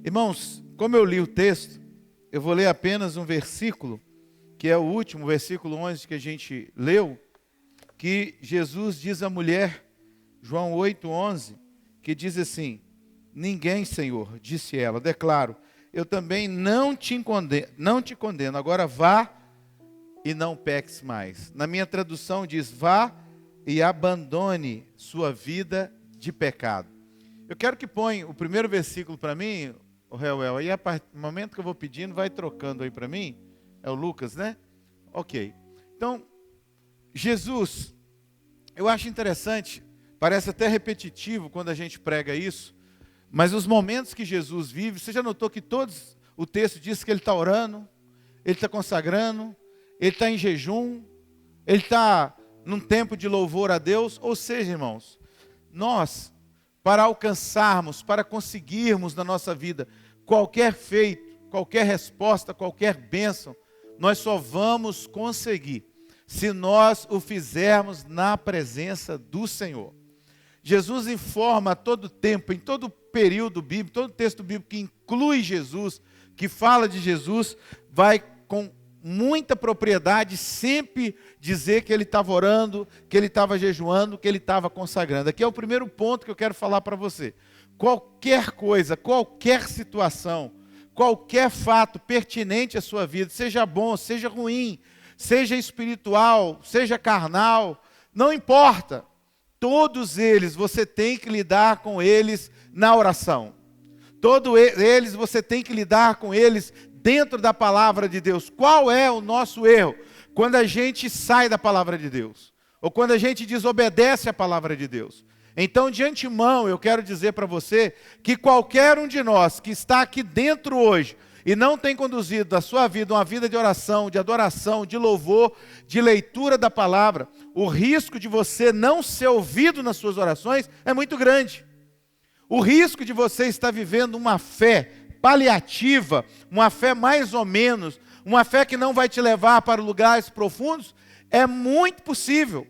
Irmãos, como eu li o texto, eu vou ler apenas um versículo, que é o último, versículo 11 que a gente leu, que Jesus diz à mulher, João 8:11, que diz assim: ninguém, Senhor, disse ela, declaro, eu também não te condeno, agora vá e não peques mais. Na minha tradução diz, vá e abandone sua vida de pecado. Eu quero que ponha o primeiro versículo para mim, o Reuel, aí no momento que eu vou pedindo, vai trocando aí para mim, é o Lucas, né? Ok. Então, Jesus, eu acho interessante, parece até repetitivo quando a gente prega isso, mas os momentos que Jesus vive, você já notou que todos, o texto diz que ele está orando, ele está consagrando, ele está em jejum, ele está num tempo de louvor a Deus. Ou seja, irmãos, nós, para alcançarmos, para conseguirmos na nossa vida qualquer feito, qualquer resposta, qualquer bênção, nós só vamos conseguir se nós o fizermos na presença do Senhor. Jesus informa a todo tempo, em todo período bíblico, todo texto bíblico que inclui Jesus, que fala de Jesus, vai com muita propriedade sempre dizer que ele estava orando, que ele estava jejuando, que ele estava consagrando. Aqui é o primeiro ponto que eu quero falar para você. Qualquer coisa, qualquer situação, qualquer fato pertinente à sua vida, seja bom, seja ruim, seja espiritual, seja carnal, não importa. Todos eles você tem que lidar com eles na oração. Todos eles você tem que lidar com eles dentro da palavra de Deus. Qual é o nosso erro? Quando a gente sai da palavra de Deus, ou quando a gente desobedece à palavra de Deus. Então, de antemão, eu quero dizer para você que qualquer um de nós que está aqui dentro hoje e não tem conduzido a sua vida uma vida de oração, de adoração, de louvor, de leitura da palavra, o risco de você não ser ouvido nas suas orações é muito grande. O risco de você estar vivendo uma fé paliativa, uma fé mais ou menos, uma fé que não vai te levar para lugares profundos, é muito possível.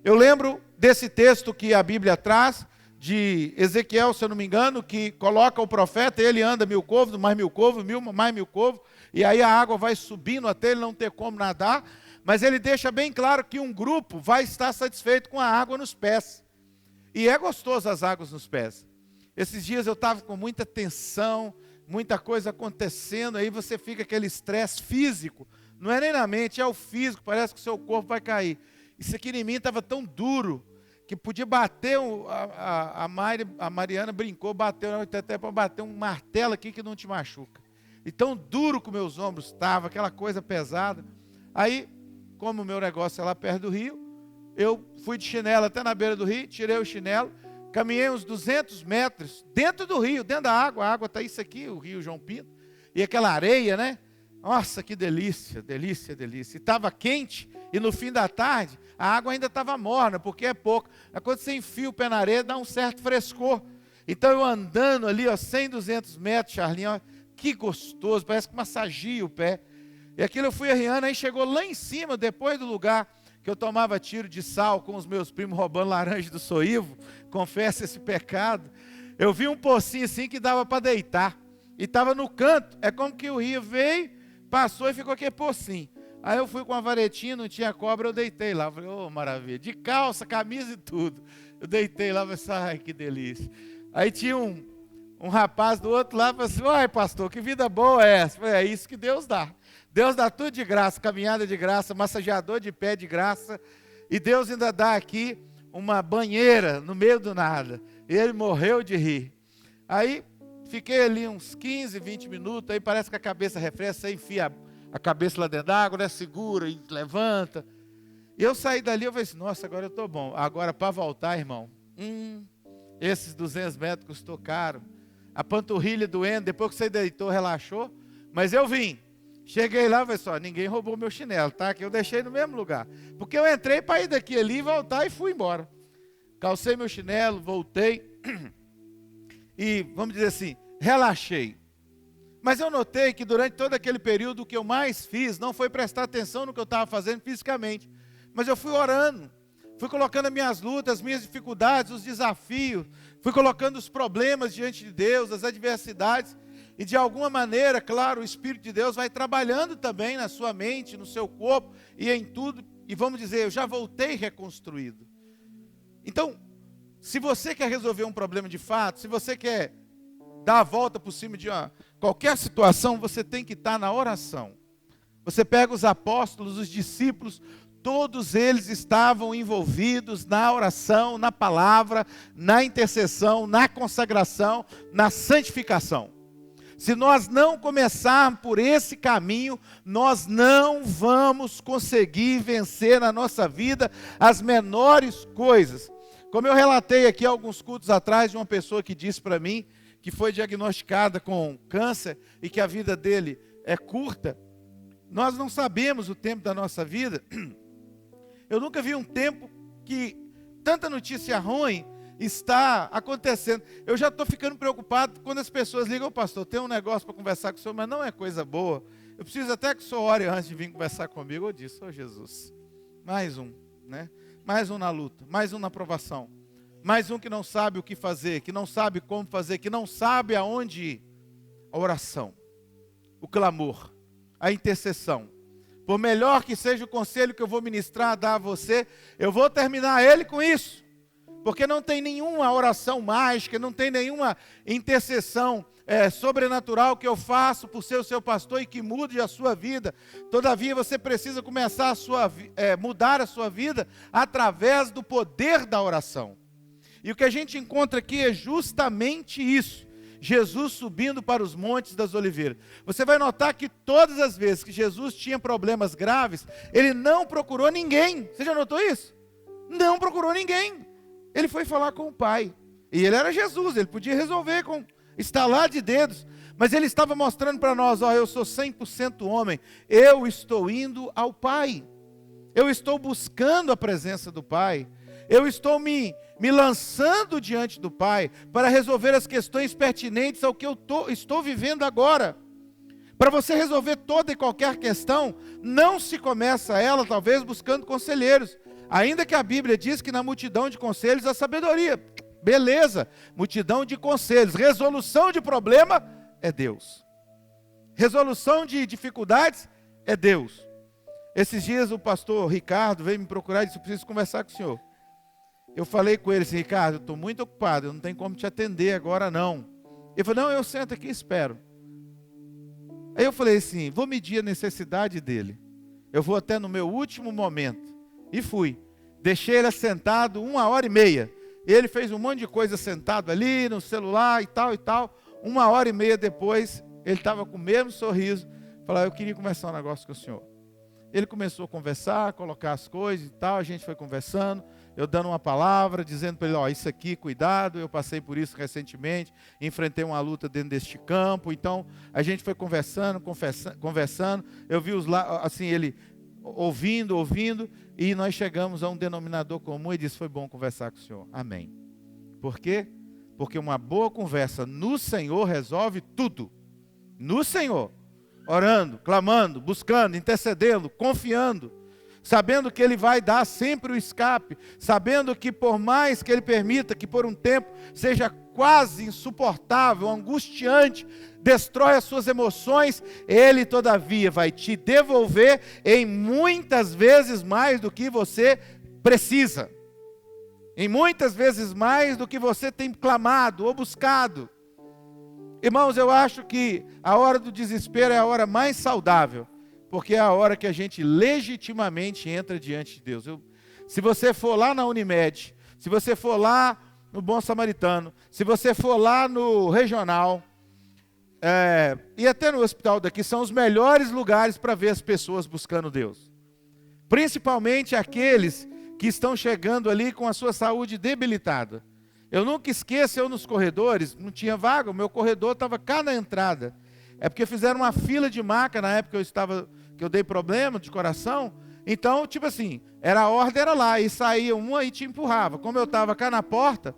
Eu lembro desse texto que a Bíblia traz, de Ezequiel, se eu não me engano, que coloca o profeta, ele anda 1000 côvados, mais 1000 côvados, mais 1000 côvados, e aí a água vai subindo até ele não ter como nadar, mas ele deixa bem claro que um grupo vai estar satisfeito com a água nos pés. E é gostoso as águas nos pés. Esses dias eu estava com muita tensão, muita coisa acontecendo, aí você fica aquele estresse físico, não é nem na mente, é o físico, parece que o seu corpo vai cair. Isso aqui em mim estava tão duro, que podia bater, a Mariana brincou, bateu até para bater um martelo aqui que não te machuca. E tão duro que meus ombros estavam, aquela coisa pesada. Aí, como o meu negócio é lá perto do rio, eu fui de chinelo até na beira do rio, tirei o chinelo, caminhei uns 200 metros dentro do rio, dentro da água. A água está isso aqui, o rio João Pinto, e aquela areia, né? Nossa, que delícia, delícia, delícia. E estava quente, e no fim da tarde, a água ainda estava morna, porque é pouco. Aí quando você enfia o pé na areia, dá um certo frescor. Então eu andando ali, ó, 100, 200 metros, Charlinho, ó, que gostoso, parece que massagia o pé. E aquilo eu fui arriando, aí chegou lá em cima, depois do lugar que eu tomava tiro de sal com os meus primos roubando laranja do Soivo, confesso esse pecado, eu vi um pocinho assim que dava para deitar. E estava no canto, é como que o rio veio, passou e ficou aquele pocinho. Aí eu fui com a varetinha, não tinha cobra, eu deitei lá. Falei, ô, maravilha, de calça, camisa e tudo. Eu deitei lá, falei, ai, que delícia. Aí tinha um rapaz do outro lado, falou assim, ai, pastor, que vida boa é essa? Falei, é isso que Deus dá. Deus dá tudo de graça, caminhada de graça, massageador de pé de graça. E Deus ainda dá aqui uma banheira no meio do nada. E ele morreu de rir. Aí fiquei ali uns 15, 20 minutos, aí parece que a cabeça refresca, você enfia a cabeça lá dentro da água, né? Segura e levanta. E eu saí dali, eu falei assim, nossa, agora eu estou bom. Agora para voltar, irmão, esses 200 metros custou caro. A panturrilha doendo, depois que você deitou, relaxou. Mas eu vim. Cheguei lá, falei só, ninguém roubou meu chinelo, tá? Que eu deixei no mesmo lugar. Porque eu entrei para ir daqui ali, voltar e fui embora. Calcei meu chinelo, voltei. E, vamos dizer assim, relaxei. Mas eu notei que durante todo aquele período o que eu mais fiz não foi prestar atenção no que eu estava fazendo fisicamente. Mas eu fui orando, fui colocando as minhas lutas, as minhas dificuldades, os desafios, fui colocando os problemas diante de Deus, as adversidades. E de alguma maneira, claro, o Espírito de Deus vai trabalhando também na sua mente, no seu corpo e em tudo. E vamos dizer, eu já voltei reconstruído. Então, se você quer resolver um problema de fato, se você quer dar a volta por cima de qualquer situação, você tem que estar na oração. Você pega os apóstolos, os discípulos, todos eles estavam envolvidos na oração, na palavra, na intercessão, na consagração, na santificação. Se nós não começarmos por esse caminho, nós não vamos conseguir vencer na nossa vida as menores coisas. Como eu relatei aqui alguns cultos atrás de uma pessoa que disse para mim que foi diagnosticada com câncer e que a vida dele é curta. Nós não sabemos o tempo da nossa vida. Eu nunca vi um tempo que tanta notícia ruim está acontecendo. Eu já estou ficando preocupado quando as pessoas ligam, pastor, tem um negócio para conversar com o senhor, mas não é coisa boa. Eu preciso até que o senhor ore antes de vir conversar comigo. Eu disse, Jesus, mais um, né? Mais um na luta, mais um na provação. Mais um que não sabe o que fazer, que não sabe como fazer, que não sabe aonde ir. A oração, o clamor, a intercessão. Por melhor que seja o conselho que eu vou ministrar, dar a você, eu vou terminar ele com isso. Porque não tem nenhuma oração mágica, não tem nenhuma intercessão sobrenatural que eu faço por ser o seu pastor e que mude a sua vida. Todavia você precisa começar mudar a sua vida através do poder da oração. E o que a gente encontra aqui é justamente isso. Jesus subindo para os montes das oliveiras. Você vai notar que todas as vezes que Jesus tinha problemas graves, ele não procurou ninguém. Você já notou isso? Não procurou ninguém. Ele foi falar com o Pai. E ele era Jesus, ele podia resolver com estalar de dedos. Mas ele estava mostrando para nós, eu sou 100% homem. Eu estou indo ao Pai. Eu estou buscando a presença do Pai. Eu estou me lançando diante do Pai para resolver as questões pertinentes ao que eu estou vivendo agora. Para você resolver toda e qualquer questão, não se começa ela talvez buscando conselheiros. Ainda que a Bíblia diz que na multidão de conselhos há sabedoria. Beleza, multidão de conselhos. Resolução de problema é Deus. Resolução de dificuldades é Deus. Esses dias o pastor Ricardo veio me procurar e disse, eu preciso conversar com o senhor. Eu falei com ele assim, Ricardo, eu estou muito ocupado, eu não tenho como te atender agora não. Ele falou, não, eu sento aqui e espero. Aí eu falei assim, vou medir a necessidade dele. Eu vou até no meu último momento. E fui. Deixei ele sentado 1h30. Ele fez um monte de coisa sentado ali, no celular e tal e tal. 1h30 depois, ele estava com o mesmo sorriso. Falou, eu queria conversar um negócio com o senhor. Ele começou a conversar, colocar as coisas e tal, a gente foi conversando, eu dando uma palavra, dizendo para ele, isso aqui, cuidado, eu passei por isso recentemente, enfrentei uma luta dentro deste campo, então a gente foi conversando, eu vi assim, ele ouvindo, e nós chegamos a um denominador comum e disse, foi bom conversar com o senhor, amém. Por quê? Porque uma boa conversa no Senhor resolve tudo, no Senhor. Orando, clamando, buscando, intercedendo, confiando, sabendo que Ele vai dar sempre o escape, sabendo que por mais que Ele permita que por um tempo seja quase insuportável, angustiante, destrói as suas emoções, Ele todavia vai te devolver em muitas vezes mais do que você precisa, em muitas vezes mais do que você tem clamado ou buscado. Irmãos, eu acho que a hora do desespero é a hora mais saudável, porque é a hora que a gente legitimamente entra diante de Deus. Se você for lá na Unimed, se você for lá no Bom Samaritano, se você for lá no Regional, e até no hospital daqui, são os melhores lugares para ver as pessoas buscando Deus. Principalmente aqueles que estão chegando ali com a sua saúde debilitada. Eu nunca esqueço, eu nos corredores, não tinha vaga, o meu corredor estava cá na entrada. É porque fizeram uma fila de maca na época que eu dei problema de coração. Então, tipo assim, a ordem era lá, e saía uma e te empurrava. Como eu estava cá na porta,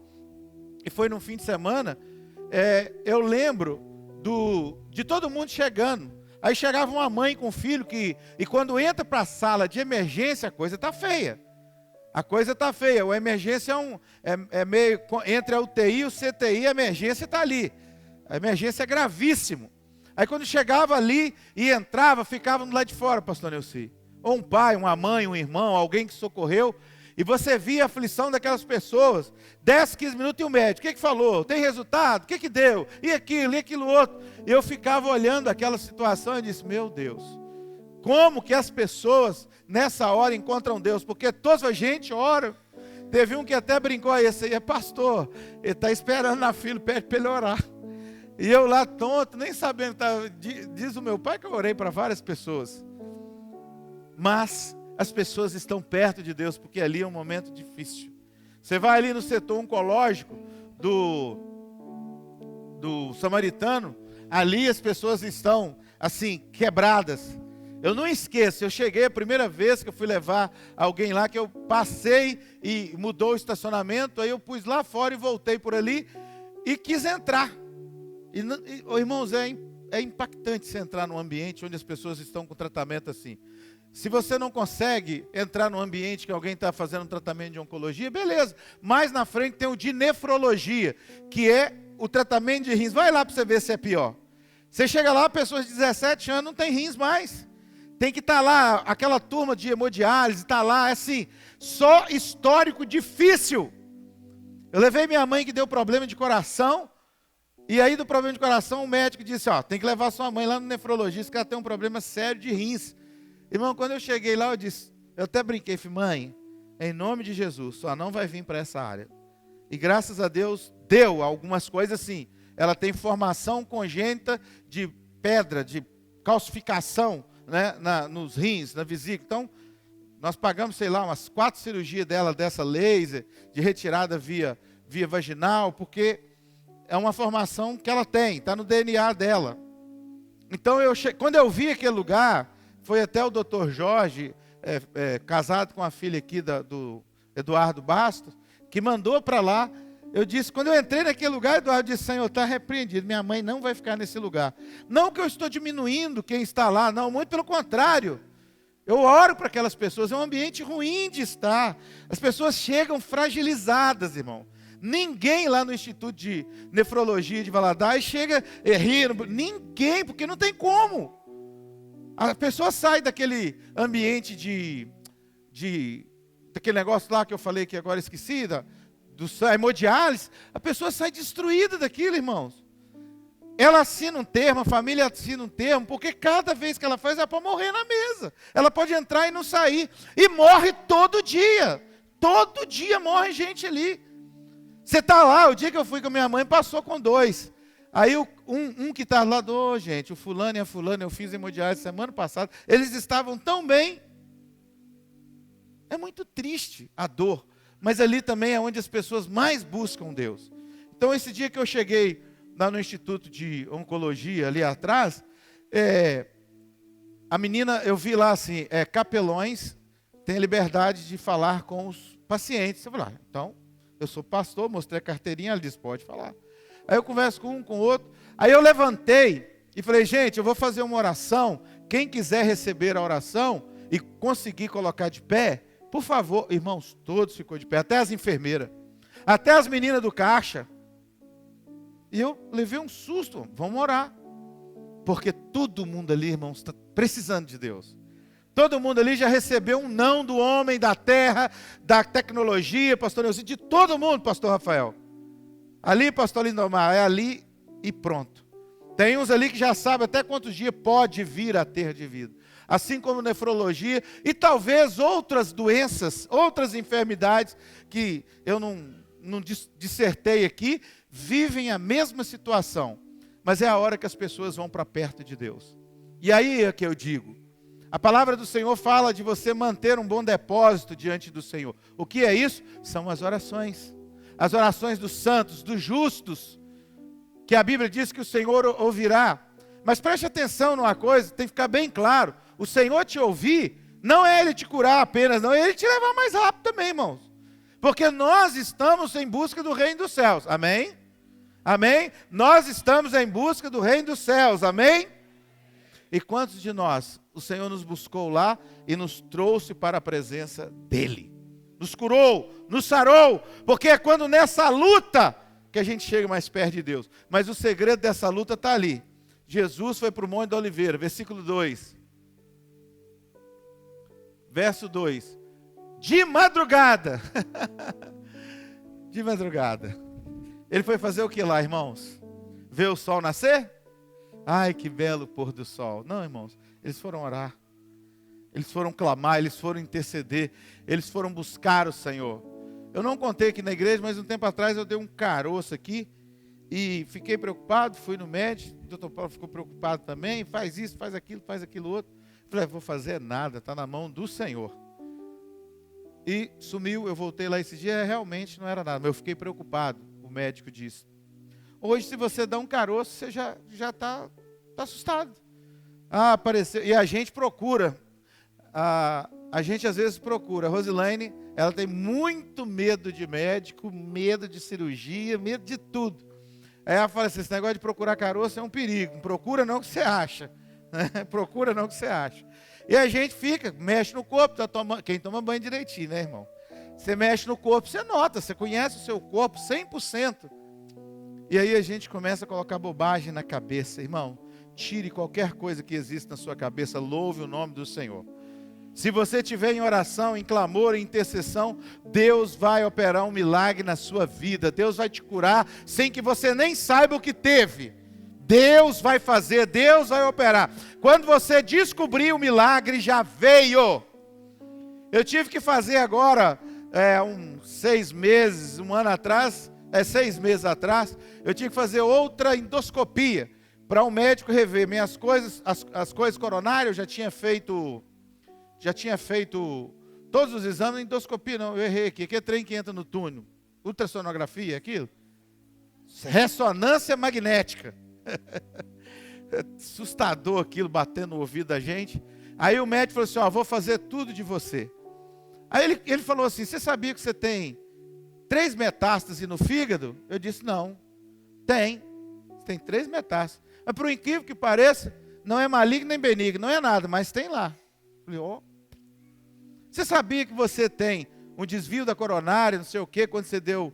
e foi num fim de semana, eu lembro de todo mundo chegando. Aí chegava uma mãe com um filho, e quando entra para a sala de emergência, a coisa está feia. A coisa está feia, a emergência é meio, entre a UTI e o CTI, a emergência está ali. A emergência é gravíssimo. Aí quando chegava ali e entrava, ficava do lado de fora, pastor Neuci. Ou um pai, uma mãe, um irmão, alguém que socorreu. E você via a aflição daquelas pessoas. 10, 15 minutos e o médico. O que falou? Tem resultado? O que deu? E aquilo outro. E eu ficava olhando aquela situação e disse, meu Deus. Como que as pessoas nessa hora encontram Deus? Porque toda a gente ora. Teve um que até brincou, esse aí é pastor. Ele está esperando na fila, pede para ele orar. E eu lá tonto, nem sabendo. Diz o meu pai que eu orei para várias pessoas. Mas as pessoas estão perto de Deus, porque ali é um momento difícil. Você vai ali no setor oncológico do samaritano, ali as pessoas estão assim, quebradas. Eu não esqueço, eu cheguei a primeira vez que eu fui levar alguém lá, que eu passei e mudou o estacionamento, aí eu pus lá fora e voltei por ali e quis entrar. Irmãos, é impactante você entrar num ambiente onde as pessoas estão com tratamento assim. Se você não consegue entrar num ambiente que alguém está fazendo um tratamento de oncologia, beleza. Mais na frente tem o de nefrologia, que é o tratamento de rins. Vai lá para você ver se é pior. Você chega lá, pessoas de 17 anos não tem rins mais. Tem que estar lá, aquela turma de hemodiálise, está lá, assim, só histórico difícil. Eu levei minha mãe que deu problema de coração, e aí do problema de coração o médico disse, tem que levar sua mãe lá no nefrologista, que ela tem um problema sério de rins. Irmão, quando eu cheguei lá, eu até brinquei, falei, mãe, em nome de Jesus, só não vai vir para essa área. E graças a Deus, deu algumas coisas assim. Ela tem formação congênita de pedra, de calcificação, né, nos rins, na vesícula. Então, nós pagamos, sei lá, umas 4 cirurgias dela, dessa laser, de retirada via vaginal, porque é uma formação que ela tem, está no DNA dela. Então, quando eu vi aquele lugar, foi até o doutor Jorge, casado com a filha aqui do Eduardo Bastos, que mandou para lá. Eu disse, quando eu entrei naquele lugar, Eduardo disse, Senhor, está repreendido, minha mãe não vai ficar nesse lugar. Não que eu estou diminuindo quem está lá, não, muito pelo contrário. Eu oro para aquelas pessoas, é um ambiente ruim de estar. As pessoas chegam fragilizadas, irmão. Ninguém lá no Instituto de Nefrologia de Valadares chega rindo, ninguém, porque não tem como. A pessoa sai daquele ambiente daquele negócio lá que eu falei que agora esqueci, do hemodiálise, a pessoa sai destruída daquilo, irmãos. Ela assina um termo, a família assina um termo, porque cada vez que ela faz, ela pode morrer na mesa. Ela pode entrar e não sair. E morre todo dia. Todo dia morre gente ali. Você está lá, o dia que eu fui com a minha mãe, passou com 2. Aí um que está lá, gente, o fulano e a fulana, eu fiz hemodiálise semana passada, eles estavam tão bem. É muito triste a dor, mas ali também é onde as pessoas mais buscam Deus. Então esse dia que eu cheguei lá no Instituto de Oncologia, ali atrás, a menina, eu vi lá assim, capelões têm liberdade de falar com os pacientes. Eu falei, então, eu sou pastor, mostrei a carteirinha, ela disse, pode falar. Aí eu converso com um, com o outro. Aí eu levantei e falei, gente, eu vou fazer uma oração. Quem quiser receber a oração e conseguir colocar de pé, por favor. Irmãos, todos ficou de pé, até as enfermeiras, até as meninas do caixa. E eu levei um susto, vamos orar. Porque todo mundo ali, irmãos, está precisando de Deus. Todo mundo ali já recebeu um não do homem, da terra, da tecnologia, pastor Neuci, de todo mundo, pastor Rafael. Ali, pastor Lindomar, é ali e pronto. Tem uns ali que já sabem até quantos dias pode vir a ter de vida. Assim como nefrologia e talvez outras doenças, outras enfermidades que eu não dissertei aqui, vivem a mesma situação. Mas é a hora que as pessoas vão para perto de Deus. E aí é que eu digo, a palavra do Senhor fala de você manter um bom depósito diante do Senhor. O que é isso? São as orações. As orações dos santos, dos justos, que a Bíblia diz que o Senhor ouvirá. Mas preste atenção numa coisa, tem que ficar bem claro. O Senhor te ouvir, não é Ele te curar apenas, não, é Ele te levar mais rápido também, irmãos. Porque nós estamos em busca do reino dos céus, amém? Amém? Nós estamos em busca do reino dos céus, amém? E quantos de nós, o Senhor nos buscou lá e nos trouxe para a presença dEle? Nos curou, nos sarou, porque é quando nessa luta que a gente chega mais perto de Deus. Mas o segredo dessa luta está ali. Jesus foi para o Monte da Oliveira, versículo 2. Verso 2. De madrugada. De madrugada. Ele foi fazer o que lá, irmãos? Ver o sol nascer? Ai, que belo pôr do sol. Não, irmãos, eles foram orar. Eles foram clamar, eles foram interceder. Eles foram buscar o Senhor. Eu não contei aqui na igreja, mas um tempo atrás eu dei um caroço aqui. E fiquei preocupado, fui no médico. O doutor Paulo ficou preocupado também. Faz isso, faz aquilo outro. Falei, vou fazer nada, está na mão do Senhor. E sumiu, eu voltei lá esse dia, realmente não era nada. Mas eu fiquei preocupado, o médico disse. Hoje, se você dá um caroço, você já está assustado. Ah, apareceu. E a gente procura. A gente às vezes procura. A Rosilaine, ela tem muito medo de médico, medo de cirurgia, medo de tudo. Aí ela fala assim, esse negócio de procurar caroço é um perigo. Procura não que você acha. Procura não que você acha. E a gente fica, mexe no corpo, quem toma banho direitinho, né, irmão? Você mexe no corpo, você nota, você conhece o seu corpo 100%. E aí a gente começa a colocar bobagem na cabeça. Irmão, tire qualquer coisa que existe na sua cabeça, louve o nome do Senhor. Se você estiver em oração, em clamor, em intercessão, Deus vai operar um milagre na sua vida. Deus vai te curar sem que você nem saiba o que teve. Deus vai fazer, Deus vai operar. Quando você descobrir o milagre, já veio. Eu tive que fazer agora, uns 6 meses, um ano atrás, 6 meses atrás, eu tive que fazer outra endoscopia, para um médico rever minhas coisas, as coisas coronárias. Eu já tinha feito todos os exames. Endoscopia não, eu errei aqui, que é trem que entra no túnel, ultrassonografia, aquilo, ressonância magnética. Assustador aquilo, batendo no ouvido da gente. Aí o médico falou assim, vou fazer tudo de você. Aí ele falou assim, você sabia que você tem 3 metástases no fígado? Eu disse, não. Tem 3 metástases. Mas por incrível que pareça, não é maligno nem benigno, não é nada, mas tem lá. Eu falei, você sabia que você tem um desvio da coronária, não sei o que, quando você deu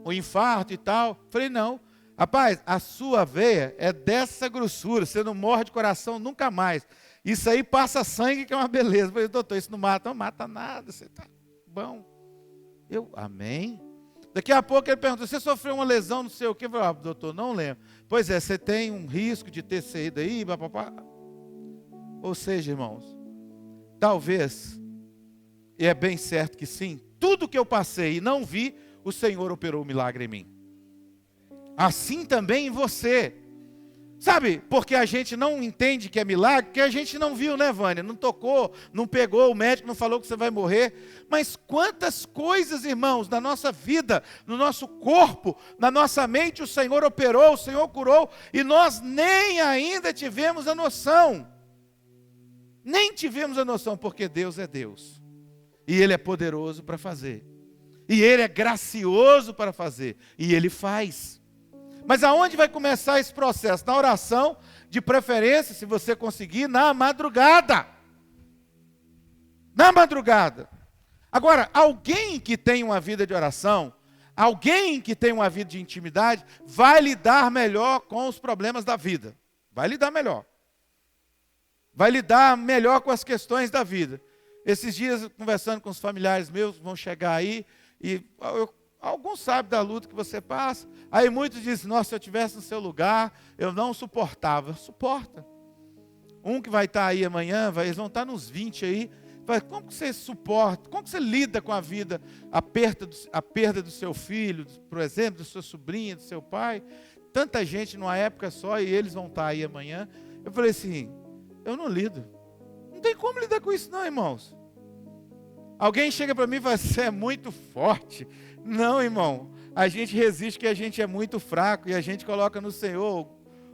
o infarto e tal? Eu falei, não. Rapaz, a sua veia é dessa grossura, você não morre de coração nunca mais. Isso aí passa sangue, que é uma beleza. Eu falei, doutor, isso não mata? Não mata nada, você está bom. Amém. Daqui a pouco ele perguntou, você sofreu uma lesão, não sei o quê? Eu falei, doutor, não lembro. Pois é, você tem um risco de ter saído aí, papapá. Ou seja, irmãos, talvez, e é bem certo que sim, tudo que eu passei e não vi, o Senhor operou um milagre em mim. Assim também em você. Sabe, porque a gente não entende que é milagre, porque a gente não viu, né, Vânia? Não tocou, não pegou, o médico não falou que você vai morrer. Mas quantas coisas, irmãos, na nossa vida, no nosso corpo, na nossa mente, o Senhor operou, o Senhor curou, e nós nem ainda tivemos a noção. Nem tivemos a noção, porque Deus é Deus. E Ele é poderoso para fazer. E Ele é gracioso para fazer. E Ele faz. Mas aonde vai começar esse processo? Na oração, de preferência, se você conseguir, na madrugada. Na madrugada. Agora, alguém que tem uma vida de oração, alguém que tem uma vida de intimidade, vai lidar melhor com os problemas da vida. Vai lidar melhor. Vai lidar melhor com as questões da vida. Esses dias, conversando com os familiares meus, vão chegar aí, e alguns sabem da luta que você passa. Aí muitos dizem, nossa, se eu estivesse no seu lugar, eu não suportava. Suporta. Um que vai estar aí amanhã, eles vão estar nos 20 aí. Como que você suporta? Como que você lida com a vida? A perda do seu filho, por exemplo, da sua sobrinha, do seu pai. Tanta gente numa época só e eles vão estar aí amanhã. Eu falei assim, eu não lido. Não tem como lidar com isso não, irmãos. Alguém chega para mim e fala, você é muito forte. Não, irmão, a gente resiste porque a gente é muito fraco e a gente coloca no Senhor.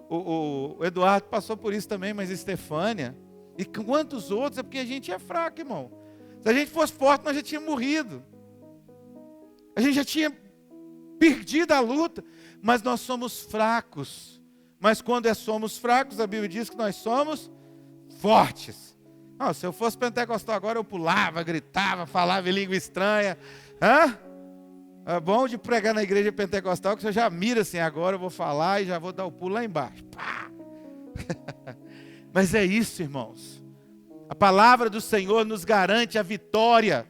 O Eduardo passou por isso também, mas Estefânia e quantos outros, é porque a gente é fraco, irmão. Se a gente fosse forte, nós já tínhamos morrido. A gente já tinha perdido a luta, mas nós somos fracos. Mas quando somos fracos, a Bíblia diz que nós somos fortes. Não, se eu fosse pentecostal agora, eu pulava, gritava, falava em língua estranha. É bom de pregar na igreja pentecostal que você já mira assim, agora eu vou falar e já vou dar o pulo lá embaixo. Pá! Mas é isso, irmãos. A palavra do Senhor nos garante a vitória.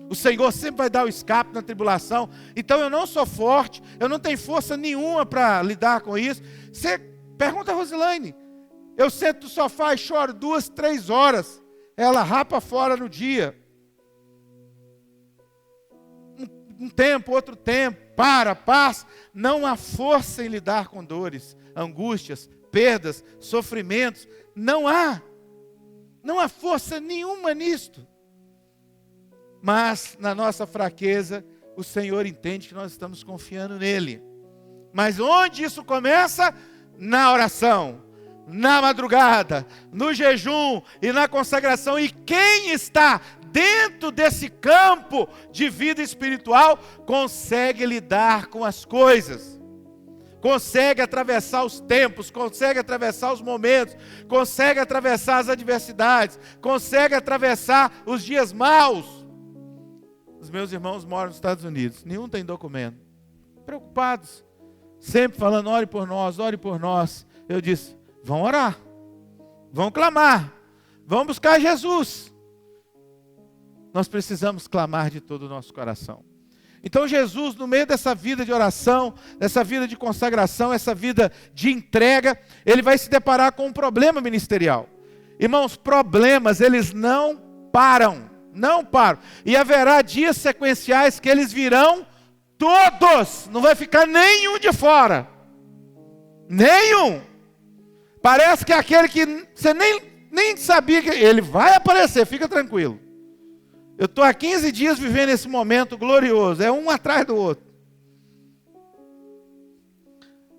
O Senhor sempre vai dar o escape na tribulação. Então eu não sou forte, eu não tenho força nenhuma para lidar com isso. Você pergunta a Rosilaine. Eu sento no sofá e choro 2, 3 horas. Ela rapa fora no dia. Um tempo, outro tempo, passa. Não há força em lidar com dores, angústias, perdas, sofrimentos. Não há força nenhuma nisto. Mas na nossa fraqueza, o Senhor entende que nós estamos confiando nele. Mas onde isso começa? Na oração, na madrugada, no jejum e na consagração. E quem está dentro desse campo de vida espiritual consegue lidar com as coisas, consegue atravessar os tempos, consegue atravessar os momentos, consegue atravessar as adversidades, consegue atravessar os dias maus. Os meus irmãos moram nos Estados Unidos, nenhum tem documento, preocupados, sempre falando, ore por nós, ore por nós. Eu disse, vão orar, vão clamar, vão buscar Jesus. Nós precisamos clamar de todo o nosso coração. Então Jesus, no meio dessa vida de oração, dessa vida de consagração, essa vida de entrega, ele vai se deparar com um problema ministerial. Irmãos, problemas, eles não param. E haverá dias sequenciais que eles virão todos. Não vai ficar nenhum de fora. Nenhum. Parece que é aquele que você nem sabia que ele vai aparecer, fica tranquilo. Eu estou há 15 dias vivendo esse momento glorioso. É um atrás do outro.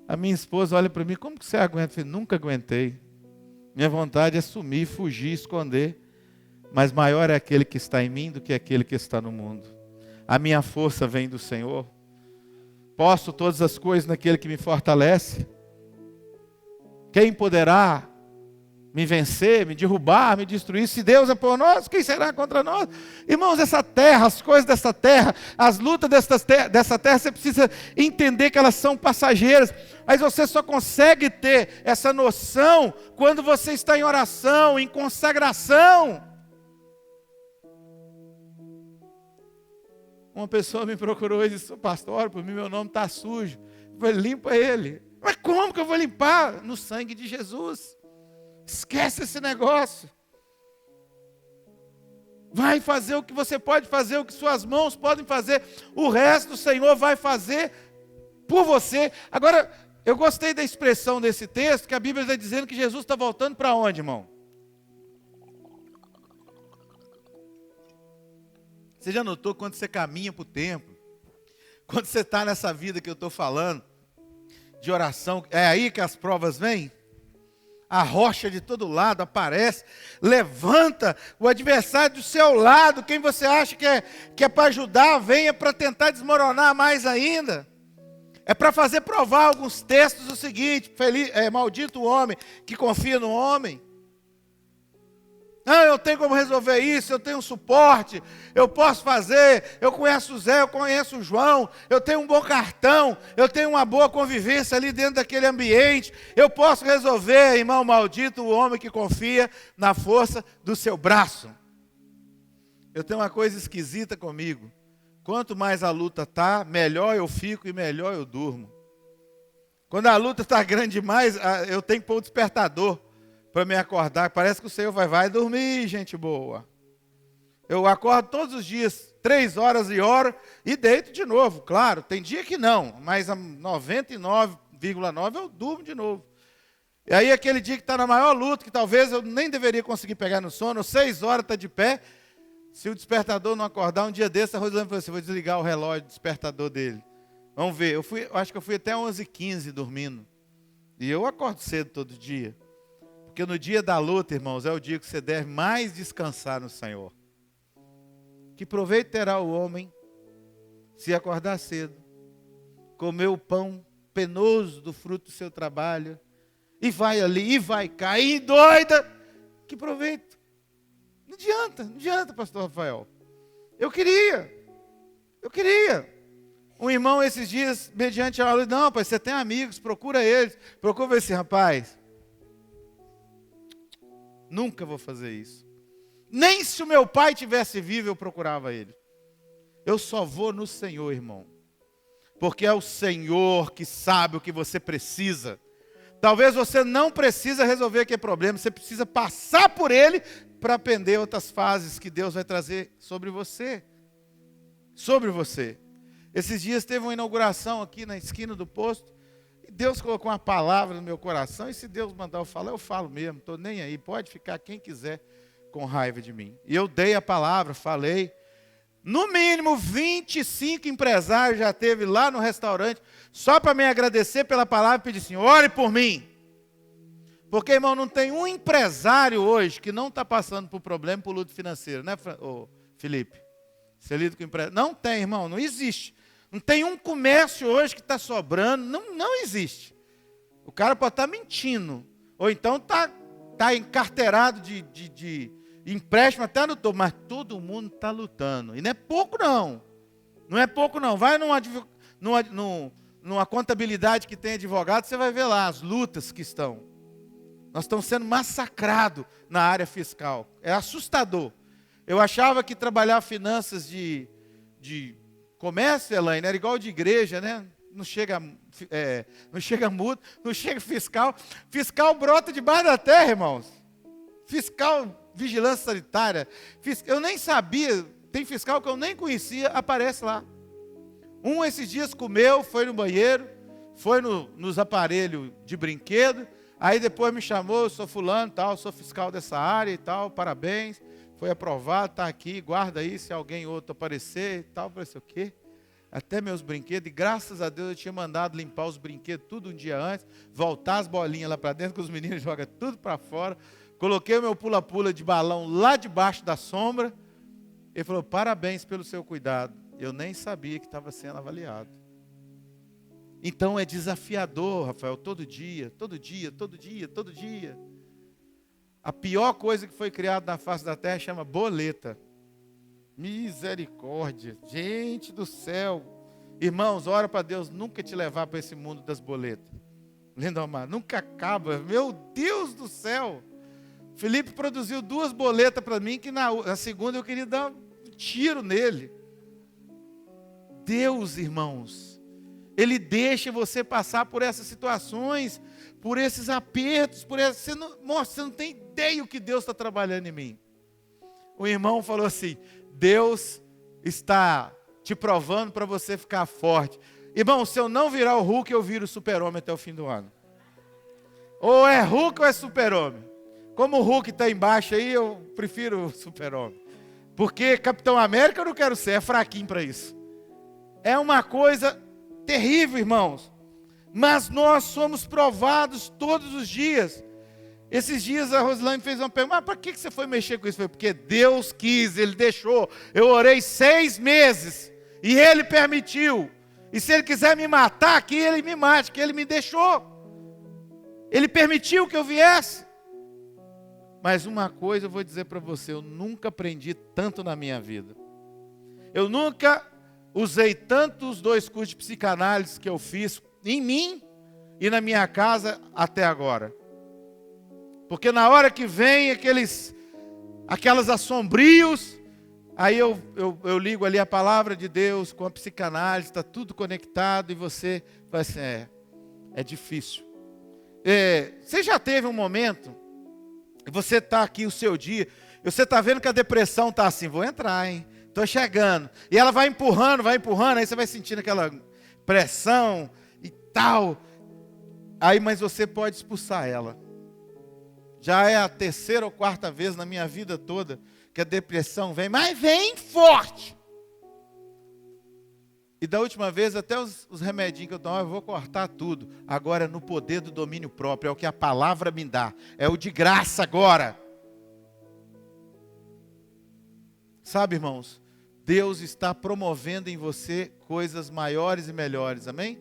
A minha esposa olha para mim, como que você aguenta? Eu falei, nunca aguentei. Minha vontade é sumir, fugir, esconder. Mas maior é aquele que está em mim do que aquele que está no mundo. A minha força vem do Senhor. Posso todas as coisas naquele que me fortalece. Quem poderá me vencer, me derrubar, me destruir? Se Deus é por nós, quem será contra nós? Irmãos, essa terra, as coisas dessa terra, as lutas dessa terra, você precisa entender que elas são passageiras. Mas você só consegue ter essa noção quando você está em oração, em consagração. Uma pessoa me procurou e disse, pastor, por mim meu nome está sujo. Eu falei, limpa ele. Mas como que eu vou limpar? No sangue de Jesus. Esquece esse negócio. Vai fazer o que você pode fazer, o que suas mãos podem fazer. O resto o Senhor vai fazer por você. Agora, eu gostei da expressão desse texto, que a Bíblia está dizendo que Jesus está voltando para onde, irmão? Você já notou quando você caminha para o templo? Quando você está nessa vida que eu estou falando, de oração, é aí que as provas vêm? A rocha de todo lado aparece, levanta o adversário do seu lado, quem você acha que é para ajudar, venha para tentar desmoronar mais ainda. É para fazer provar alguns textos o seguinte, maldito o homem que confia no homem. Não, eu tenho como resolver isso, eu tenho suporte, eu posso fazer, eu conheço o Zé, eu conheço o João, eu tenho um bom cartão, eu tenho uma boa convivência ali dentro daquele ambiente, eu posso resolver, irmão, maldito o homem que confia na força do seu braço. Eu tenho uma coisa esquisita comigo, quanto mais a luta está, melhor eu fico e melhor eu durmo. Quando a luta está grande demais, eu tenho que pôr o despertador para me acordar. Parece que o Senhor vai dormir, gente boa. Eu acordo todos os dias, 3 horas e oro, e deito de novo. Claro, tem dia que não, mas a 99,9 eu durmo de novo. E aí aquele dia que está na maior luta, que talvez eu nem deveria conseguir pegar no sono, 6 horas está de pé, se o despertador não acordar, um dia desse, a Rosângela falou assim, vou desligar o relógio, o despertador dele. Vamos ver, eu acho que eu fui até 11h15 dormindo. E eu acordo cedo todo dia. Porque no dia da luta, irmãos, é o dia que você deve mais descansar no Senhor. Que proveito terá o homem se acordar cedo, comer o pão penoso do fruto do seu trabalho, e vai ali, e vai cair doida. Que proveito? Não adianta, pastor Rafael. Eu queria. Um irmão esses dias, mediante a aula, não, pai, você tem amigos, procura eles. Procura ver esse rapaz. Nunca vou fazer isso. Nem se o meu pai tivesse vivo, eu procurava ele. Eu só vou no Senhor, irmão. Porque é o Senhor que sabe o que você precisa. Talvez você não precisa resolver aquele problema, você precisa passar por ele para aprender outras fases que Deus vai trazer sobre você. Sobre você. Esses dias teve uma inauguração aqui na esquina do posto, e Deus colocou uma palavra no meu coração, e se Deus mandar eu falar, eu falo mesmo, estou nem aí, pode ficar quem quiser com raiva de mim. E eu dei a palavra, falei. No mínimo 25 empresários já teve lá no restaurante, só para me agradecer pela palavra e pedir assim, ore por mim. Porque, irmão, não tem um empresário hoje que não está passando por problema, por luto financeiro, né, Felipe? Você lida com empresário? Não tem, irmão, não existe. Não tem um comércio hoje que está sobrando, não existe. O cara pode estar mentindo, ou então está encarteirado de empréstimo até no topo, mas todo mundo está lutando. E não é pouco não. Não é pouco não. Vai numa contabilidade que tem advogado, você vai ver lá as lutas que estão. Nós estamos sendo massacrados na área fiscal. É assustador. Eu achava que trabalhar finanças de comércio, Elaine, era igual de igreja, né? Não chega multa, não chega fiscal. Fiscal brota debaixo da terra, irmãos. Fiscal, vigilância sanitária. Eu nem sabia, tem fiscal que eu nem conhecia, aparece lá. Um esses dias comeu, foi no banheiro, foi nos aparelhos de brinquedo, aí depois me chamou, eu sou fulano, tal, sou fiscal dessa área e tal, parabéns, foi aprovado, está aqui, guarda aí, se alguém outro aparecer e tal. Apareceu o quê? Até meus brinquedos, e graças a Deus eu tinha mandado limpar os brinquedos tudo um dia antes, voltar as bolinhas lá para dentro, que os meninos jogam tudo para fora. Coloquei o meu pula-pula de balão lá debaixo da sombra. Ele falou, parabéns pelo seu cuidado. Eu nem sabia que estava sendo avaliado. Então é desafiador, Rafael, todo dia. A pior coisa que foi criada na face da terra chama boleta. Misericórdia, gente do céu. Irmãos, ora para Deus nunca te levar para esse mundo das boletas. Lindomar, nunca acaba. Meu Deus do céu. Felipe produziu 2 boletas para mim, que na segunda eu queria dar um tiro nele. Deus, irmãos, Ele deixa você passar por essas situações, por esses apertos, você não tem ideia o que Deus está trabalhando em mim. O irmão falou assim, Deus está te provando para você ficar forte. Irmão, se eu não virar o Hulk, eu viro o super-homem até o fim do ano. Ou é Hulk ou é super-homem. Como o Hulk está embaixo aí, eu prefiro o super-homem. Porque Capitão América eu não quero ser, é fraquinho para isso. É uma coisa terrível, irmãos. Mas nós somos provados todos os dias. Esses dias a Rosilane fez uma pergunta, mas para que você foi mexer com isso? Foi porque Deus quis, Ele deixou. Eu orei 6 meses e Ele permitiu. E se Ele quiser me matar aqui, Ele me mate, que Ele me deixou. Ele permitiu que eu viesse. Mas uma coisa eu vou dizer para você, eu nunca aprendi tanto na minha vida. Eu nunca usei tanto os 2 cursos de psicanálise que eu fiz em mim e na minha casa até agora. Porque na hora que vem aquelas assombrios, aí eu ligo ali a palavra de Deus com a psicanálise, está tudo conectado e você vai assim, é difícil. Você já teve um momento, você está aqui o seu dia, e você está vendo que a depressão está assim, vou entrar, hein? Estou chegando. E ela vai empurrando, aí você vai sentindo aquela pressão e tal. Aí, mas você pode expulsar ela. Já é a 3ª ou 4ª vez na minha vida toda que a depressão vem, mas vem forte. E da última vez, até os remedinhos que eu tomava, eu vou cortar tudo. Agora é no poder do domínio próprio, é o que a palavra me dá. É o de graça agora. Sabe, irmãos, Deus está promovendo em você coisas maiores e melhores, amém?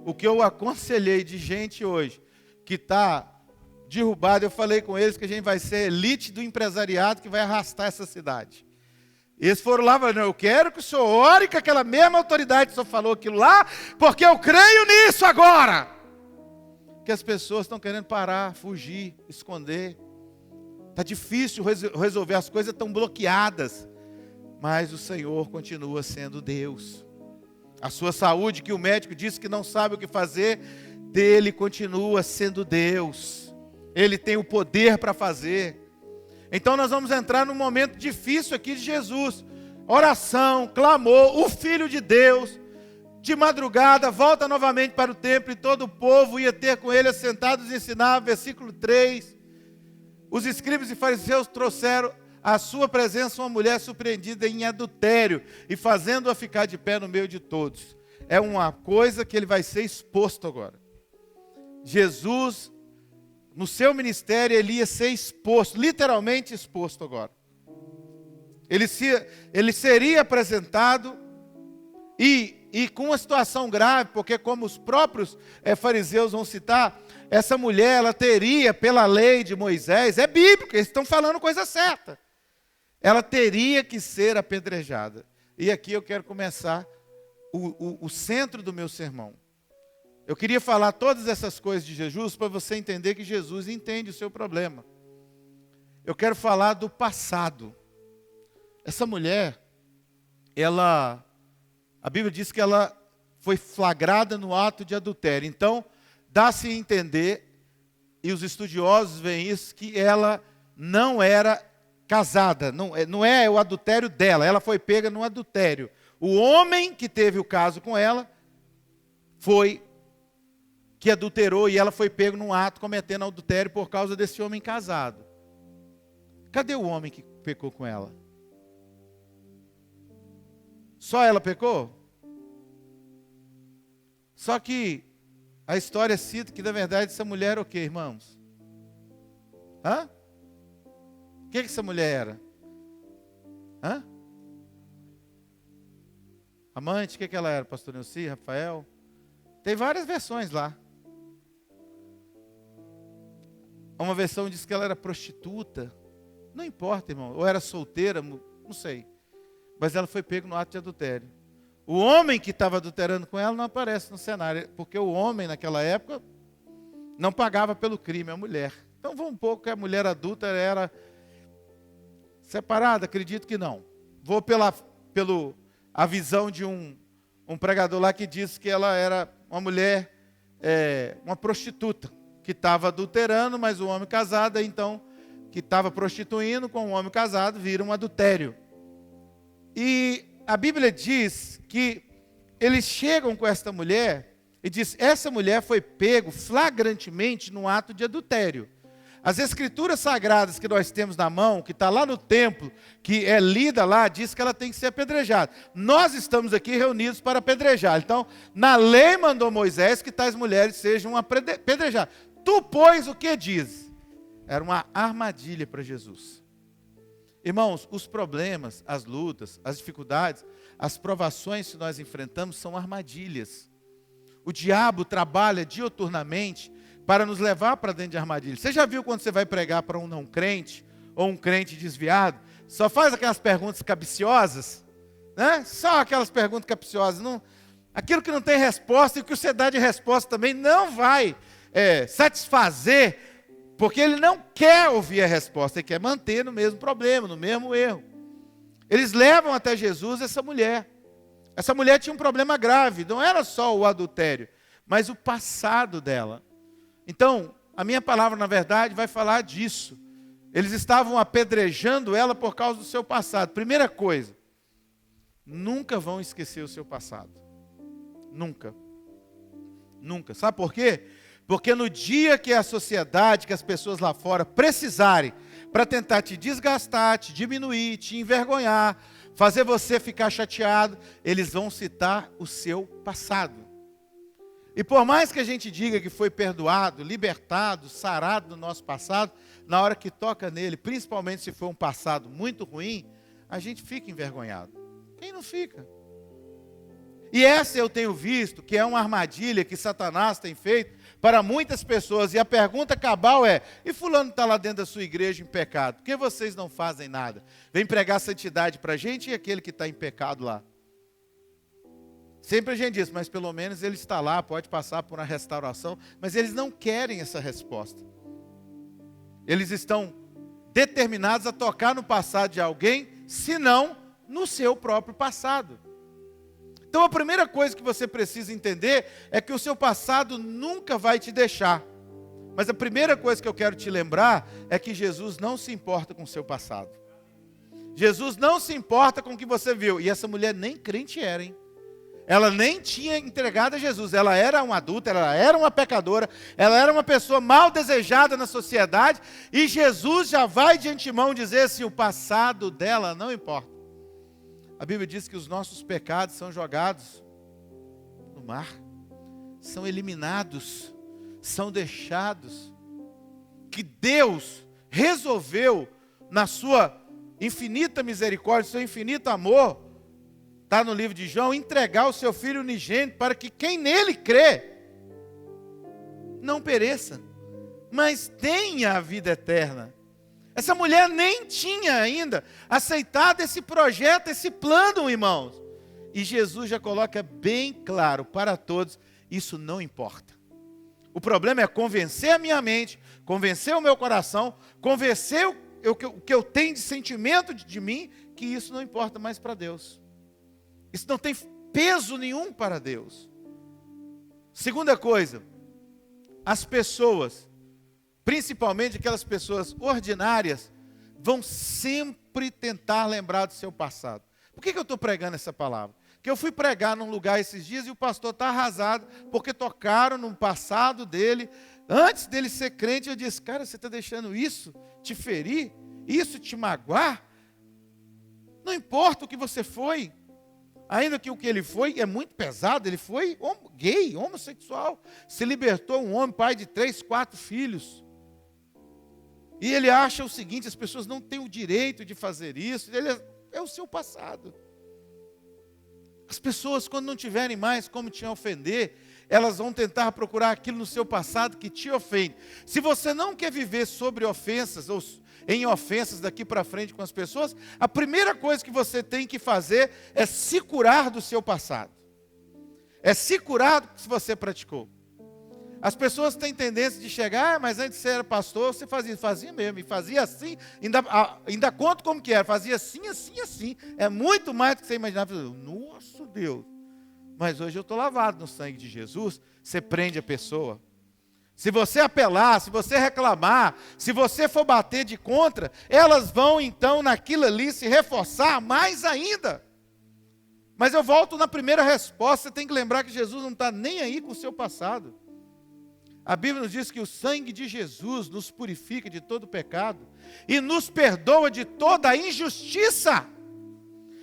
O que eu aconselhei de gente hoje, que está derrubado, eu falei com eles que a gente vai ser elite do empresariado que vai arrastar essa cidade. Eles foram lá e falaram, eu quero que o senhor ore com aquela mesma autoridade que o senhor falou aquilo lá, porque eu creio nisso agora. Que as pessoas estão querendo parar, fugir, esconder. Está difícil resolver, as coisas estão bloqueadas. Mas o Senhor continua sendo Deus. A sua saúde, que o médico disse que não sabe o que fazer, dele continua sendo Deus. Ele tem o poder para fazer. Então nós vamos entrar num momento difícil aqui de Jesus. Oração, clamor, o Filho de Deus, de madrugada, volta novamente para o templo e todo o povo ia ter com ele assentados e ensinar, versículo 3. Os escribas e fariseus trouxeram à sua presença uma mulher surpreendida em adultério e fazendo-a ficar de pé no meio de todos. É uma coisa que ele vai ser exposto agora. Jesus, no seu ministério, ele ia ser exposto, literalmente exposto agora. Ele seria apresentado e com uma situação grave, porque como os próprios fariseus vão citar, essa mulher, ela teria, pela lei de Moisés, é bíblico, eles estão falando coisa certa. Ela teria que ser apedrejada. E aqui eu quero começar o centro do meu sermão. Eu queria falar todas essas coisas de Jesus para você entender que Jesus entende o seu problema. Eu quero falar do passado. Essa mulher, a Bíblia diz que ela foi flagrada no ato de adultério. Então, dá-se a entender, e os estudiosos veem isso, que ela não era casada, não é o adultério dela, ela foi pega no adultério. O homem que teve o caso com ela foi que adulterou e ela foi pega num ato cometendo adultério por causa desse homem casado. Cadê o homem que pecou com ela? Só ela pecou? Só que a história cita que na verdade essa mulher era o quê, irmãos? Hã? O que essa mulher era? Hã? Amante, o que ela era? Pastor Nilce, Rafael? Tem várias versões lá. Uma versão diz que ela era prostituta. Não importa, irmão. Ou era solteira, não sei. Mas ela foi pega no ato de adultério. O homem que estava adulterando com ela não aparece no cenário. Porque o homem, naquela época, não pagava pelo crime, a mulher. Então, vamos um pouco que a mulher adulta era separada? Acredito que não. Vou pela visão de um pregador lá que disse que ela era uma mulher, uma prostituta, que estava adulterando, mas o homem casado, então, que estava prostituindo com um homem casado, vira um adultério. E a Bíblia diz que eles chegam com esta mulher e diz, essa mulher foi pego flagrantemente num ato de adultério. As escrituras sagradas que nós temos na mão, que está lá no templo, que é lida lá, diz que ela tem que ser apedrejada. Nós estamos aqui reunidos para apedrejar. Então, na lei mandou Moisés que tais mulheres sejam apedrejadas. Tu, pois, o que diz? Era uma armadilha para Jesus. Irmãos, os problemas, as lutas, as dificuldades, as provações que nós enfrentamos são armadilhas. O diabo trabalha diuturnamente para nos levar para dentro de armadilhas. Você já viu quando você vai pregar para um não crente, ou um crente desviado, só faz aquelas perguntas capciosas, né? Só aquelas perguntas capciosas. Aquilo que não tem resposta, e o que você dá de resposta também não vai satisfazer, porque ele não quer ouvir a resposta, ele quer manter no mesmo problema, no mesmo erro. Eles levam até Jesus essa mulher. Essa mulher tinha um problema grave, não era só o adultério, mas o passado dela. Então, a minha palavra, na verdade, vai falar disso. Eles estavam apedrejando ela por causa do seu passado. Primeira coisa, nunca vão esquecer o seu passado. Nunca. Nunca. Sabe por quê? Porque no dia que a sociedade, que as pessoas lá fora precisarem para tentar te desgastar, te diminuir, te envergonhar, fazer você ficar chateado, eles vão citar o seu passado. E por mais que a gente diga que foi perdoado, libertado, sarado do nosso passado, na hora que toca nele, principalmente se for um passado muito ruim, a gente fica envergonhado. Quem não fica? E essa eu tenho visto que é uma armadilha que Satanás tem feito para muitas pessoas, e a pergunta cabal é: e fulano está lá dentro da sua igreja em pecado, por que vocês não fazem nada? Vem pregar santidade para a gente e aquele que está em pecado lá. Sempre a gente diz, mas pelo menos ele está lá, pode passar por uma restauração, mas eles não querem essa resposta. Eles estão determinados a tocar no passado de alguém, senão no seu próprio passado. Então a primeira coisa que você precisa entender é que o seu passado nunca vai te deixar. Mas a primeira coisa que eu quero te lembrar é que Jesus não se importa com o seu passado. Jesus não se importa com o que você viu. E essa mulher nem crente era, hein? Ela nem tinha entregado a Jesus. Ela era uma adulta, ela era uma pecadora, ela era uma pessoa mal desejada na sociedade. E Jesus já vai de antemão dizer assim: o passado dela não importa. A Bíblia diz que os nossos pecados são jogados no mar, são eliminados, são deixados. Que Deus resolveu, na sua infinita misericórdia, seu infinito amor, está no livro de João, entregar o seu Filho unigênito para que quem nele crê não pereça, mas tenha a vida eterna. Essa mulher nem tinha ainda aceitado esse projeto, esse plano, irmãos. E Jesus já coloca bem claro para todos: isso não importa. O problema é convencer a minha mente, convencer o meu coração, convencer o que eu tenho de sentimento de mim, que isso não importa mais para Deus. Isso não tem peso nenhum para Deus. Segunda coisa, as pessoas, principalmente aquelas pessoas ordinárias, vão sempre tentar lembrar do seu passado. Por que eu estou pregando essa palavra? Porque eu fui pregar num lugar esses dias e o pastor está arrasado, porque tocaram no passado dele. Antes dele ser crente, eu disse: cara, você está deixando isso te ferir? Isso te magoar? Não importa o que você foi. Ainda que o que ele foi é muito pesado, ele foi gay, homossexual. Se libertou um homem, pai de 3, 4 filhos. E ele acha o seguinte: as pessoas não têm o direito de fazer isso. É o seu passado. As pessoas, quando não tiverem mais como te ofender, elas vão tentar procurar aquilo no seu passado que te ofende. Se você não quer viver sobre ofensas ou em ofensas daqui para frente com as pessoas, a primeira coisa que você tem que fazer é se curar do seu passado. É se curar do que você praticou. As pessoas têm tendência de chegar: mas antes você era pastor, você fazia mesmo, e fazia assim, ainda conto como que era, fazia assim, assim, assim. É muito mais do que você imaginava. Nossa Deus, mas hoje eu estou lavado no sangue de Jesus. Você prende a pessoa. Se você apelar, se você reclamar, se você for bater de contra, elas vão então naquilo ali se reforçar mais ainda. Mas eu volto na primeira resposta: você tem que lembrar que Jesus não está nem aí com o seu passado. A Bíblia nos diz que o sangue de Jesus nos purifica de todo pecado e nos perdoa de toda injustiça.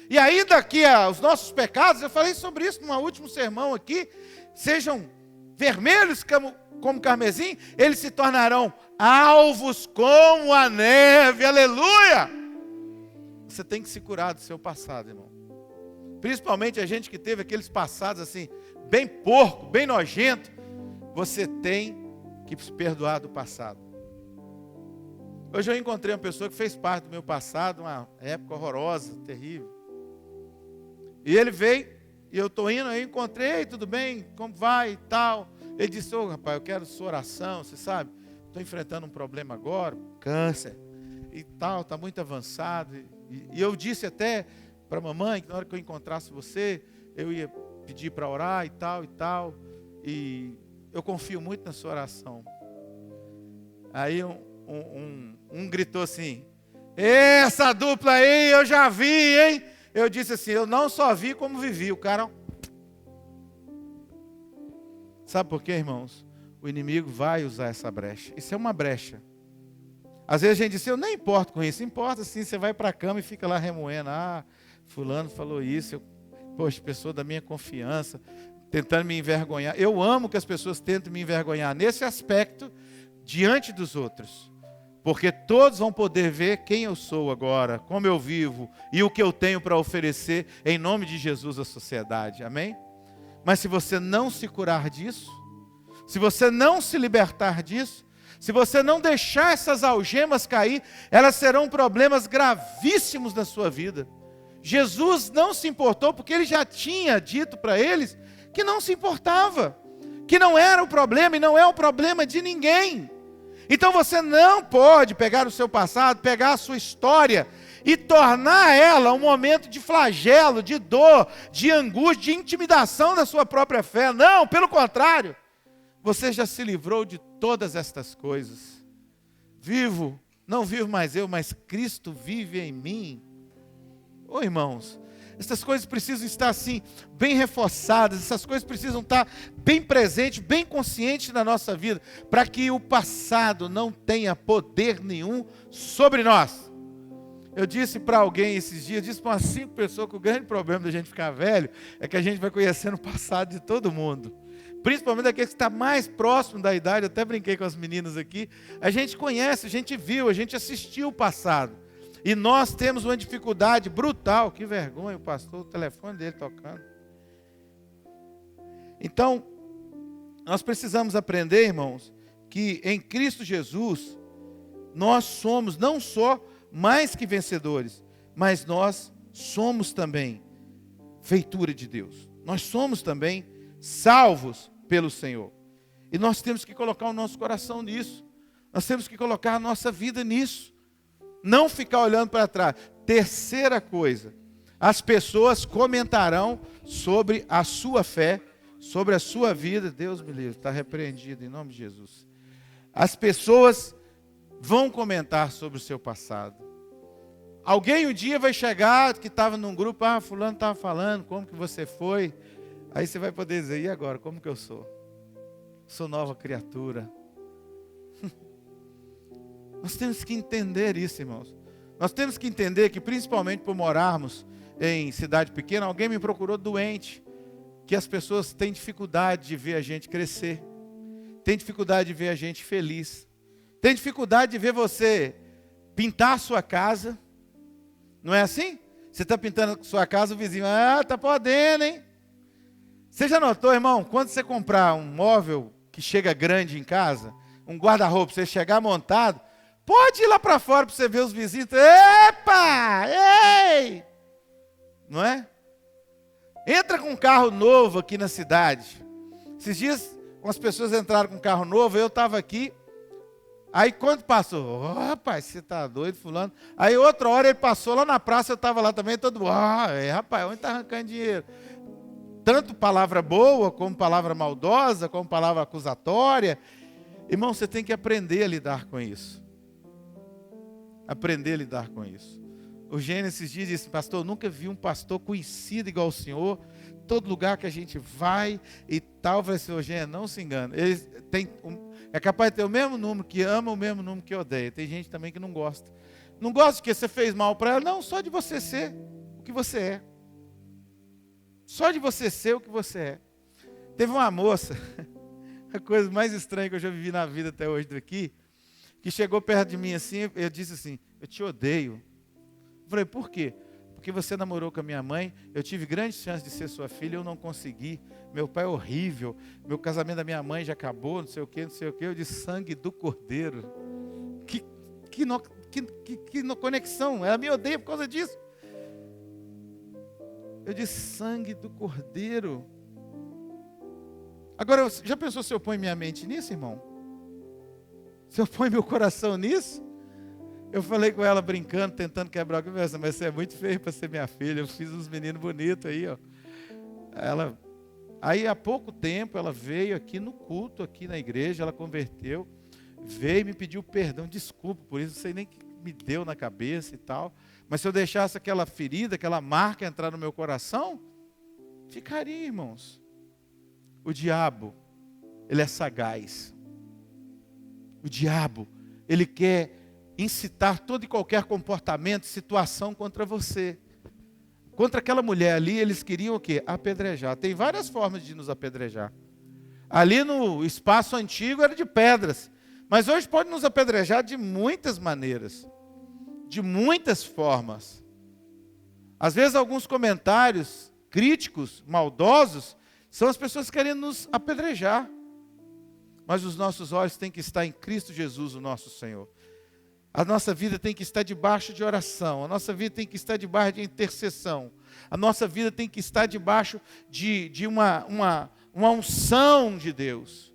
E ainda que os nossos pecados, eu falei sobre isso no último sermão aqui, sejam vermelhos como carmesim, eles se tornarão alvos como a neve. Aleluia! Você tem que se curar do seu passado, irmão. Principalmente a gente que teve aqueles passados assim, bem porco, bem nojento. Você tem que se perdoar do passado. Hoje eu encontrei uma pessoa que fez parte do meu passado, uma época horrorosa, terrível. E ele veio, e eu estou indo, eu encontrei: tudo bem, como vai e tal. Ele disse: rapaz, eu quero sua oração, você sabe, estou enfrentando um problema agora, câncer e tal, está muito avançado. E eu disse até para a mamãe que na hora que eu encontrasse você, eu ia pedir para orar e tal, e eu confio muito na sua oração. Aí um gritou assim: essa dupla aí eu já vi, hein? Eu disse assim: eu não só vi como vivi. O cara... Sabe por quê, irmãos? O inimigo vai usar essa brecha. Isso é uma brecha. Às vezes a gente diz: eu nem importo com isso. Importa sim, você vai para a cama e fica lá remoendo. Fulano falou isso. Poxa, pessoa da minha confiança, tentando me envergonhar. Eu amo que as pessoas tentem me envergonhar nesse aspecto diante dos outros. Porque todos vão poder ver quem eu sou agora, como eu vivo e o que eu tenho para oferecer em nome de Jesus à sociedade. Amém? Mas se você não se curar disso, se você não se libertar disso, se você não deixar essas algemas cair, elas serão problemas gravíssimos na sua vida. Jesus não se importou porque ele já tinha dito para eles que não se importava, que não era o problema e não é o problema de ninguém. Então você não pode pegar o seu passado, pegar a sua história e tornar ela um momento de flagelo, de dor, de angústia, de intimidação da sua própria fé. Não, pelo contrário, você já se livrou de todas estas coisas. Vivo, não vivo mais eu, mas Cristo vive em mim. Ô irmãos, essas coisas precisam estar assim, bem reforçadas, essas coisas precisam estar bem presentes, bem conscientes na nossa vida, para que o passado não tenha poder nenhum sobre nós. Eu disse para alguém esses dias, disse para umas 5 pessoas que o grande problema da gente ficar velho é que a gente vai conhecendo o passado de todo mundo. Principalmente daquele que está mais próximo da idade, eu até brinquei com as meninas aqui, a gente conhece, a gente viu, a gente assistiu o passado. E nós temos uma dificuldade brutal, que vergonha, o pastor, o telefone dele tocando. Então, nós precisamos aprender, irmãos, que em Cristo Jesus, nós somos não só mais que vencedores, mas nós somos também feitura de Deus. Nós somos também salvos pelo Senhor. E nós temos que colocar o nosso coração nisso. Nós temos que colocar a nossa vida nisso. Não ficar olhando para trás. Terceira coisa, as pessoas comentarão sobre a sua fé, sobre a sua vida. Deus me livre, está repreendido em nome de Jesus. As pessoas vão comentar sobre o seu passado. Alguém um dia vai chegar, que estava num grupo, fulano estava falando, como que você foi? Aí você vai poder dizer, e agora, como que eu sou? Sou nova criatura. Nós temos que entender isso, irmãos. Nós temos que entender que, principalmente por morarmos em cidade pequena, alguém me procurou doente, que as pessoas têm dificuldade de ver a gente crescer, têm dificuldade de ver a gente feliz, têm dificuldade de ver você pintar a sua casa. Não é assim? Você está pintando a sua casa, o vizinho, está podendo, hein? Você já notou, irmão, quando você comprar um móvel que chega grande em casa, um guarda-roupa, você chegar montado, pode ir lá para fora para você ver os vizinhos. Epa! Ei! Não é? Entra com um carro novo aqui na cidade. Esses dias, as pessoas entraram com um carro novo, eu estava aqui. Aí quando passou, rapaz, você está doido, fulano. Aí outra hora ele passou lá na praça, eu estava lá também, todo mundo, rapaz, onde está arrancando dinheiro? Tanto palavra boa, como palavra maldosa, como palavra acusatória. Irmão, você tem que aprender a lidar com isso. Aprender a lidar com isso. O Gênesis esses dias disse, pastor, eu nunca vi um pastor conhecido igual o senhor. Todo lugar que a gente vai e tal, vai ser o Gênesis, não se engane. Ele tem é capaz de ter o mesmo número que ama, o mesmo número que odeia. Tem gente também que não gosta. Não gosta de que você fez mal para ela, não, só de você ser o que você é. Só de você ser o que você é. Teve uma moça, a coisa mais estranha que eu já vivi na vida até hoje daqui, que chegou perto de mim assim, eu disse assim, eu te odeio. Eu falei, por quê? Porque você namorou com a minha mãe, eu tive grande chance de ser sua filha, eu não consegui. Meu pai é horrível, meu casamento da minha mãe já acabou, não sei o quê, não sei o quê. Eu disse, sangue do cordeiro. Que conexão, ela me odeia por causa disso. Eu disse, sangue do cordeiro. Agora, já pensou se eu ponho minha mente nisso, irmão? Se eu ponho meu coração nisso? Eu falei com ela brincando, tentando quebrar a conversa, mas você é muito feio para ser minha filha, eu fiz uns meninos bonitos aí, ó. Aí há pouco tempo ela veio aqui no culto, aqui na igreja, ela converteu, veio e me pediu perdão, desculpa por isso, não sei nem o que me deu na cabeça e tal, mas se eu deixasse aquela ferida, aquela marca entrar no meu coração, ficaria, irmãos. O diabo, ele é sagaz. O diabo, ele quer incitar todo e qualquer comportamento, situação contra você. Contra aquela mulher ali, eles queriam o quê? Apedrejar. Tem várias formas de nos apedrejar. Ali no espaço antigo era de pedras. Mas hoje pode nos apedrejar de muitas maneiras. De muitas formas. Às vezes alguns comentários críticos, maldosos, são as pessoas querendo nos apedrejar. mas os nossos olhos têm que estar em Cristo Jesus, o nosso Senhor. A nossa vida tem que estar debaixo de oração, a nossa vida tem que estar debaixo de intercessão, a nossa vida tem que estar debaixo de uma unção de Deus.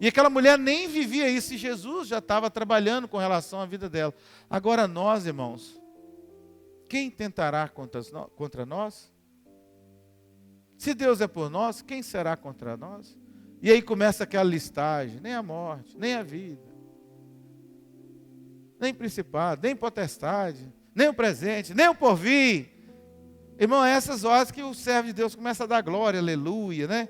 E aquela mulher nem vivia isso, e Jesus já estava trabalhando com relação à vida dela. Agora nós, irmãos, quem tentará contra nós? Se Deus é por nós, quem será contra nós? E aí começa aquela listagem, nem a morte, nem a vida, nem principado, nem potestade, nem o presente, nem o porvir. Irmão, é essas horas que o servo de Deus começa a dar glória, aleluia, né?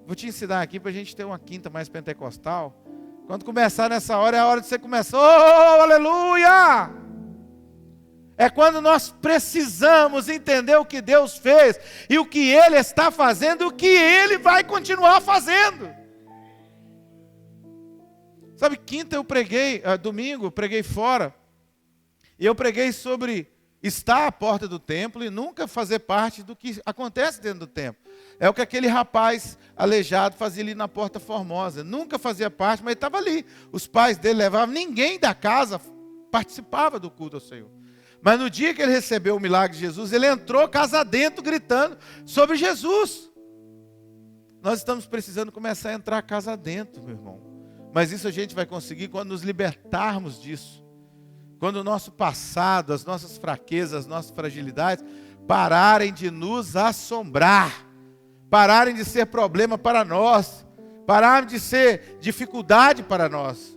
Vou te ensinar aqui para a gente ter uma quinta mais pentecostal. Quando começar nessa hora, é a hora de você começar, oh, aleluia! É quando nós precisamos entender o que Deus fez, e o que Ele está fazendo, e o que Ele vai continuar fazendo. Sabe, quinta eu preguei, domingo eu preguei fora, e eu preguei sobre estar à porta do templo e nunca fazer parte do que acontece dentro do templo. É o que aquele rapaz aleijado fazia ali na Porta Formosa. Nunca fazia parte, mas ele estava ali. Os pais dele levavam, ninguém da casa participava do culto ao Senhor. Mas no dia que ele recebeu o milagre de Jesus, ele entrou casa dentro gritando sobre Jesus. Nós estamos precisando começar a entrar casa dentro, meu irmão. Mas isso a gente vai conseguir quando nos libertarmos disso. Quando o nosso passado, as nossas fraquezas, as nossas fragilidades pararem de nos assombrar, pararem de ser problema para nós, pararem de ser dificuldade para nós.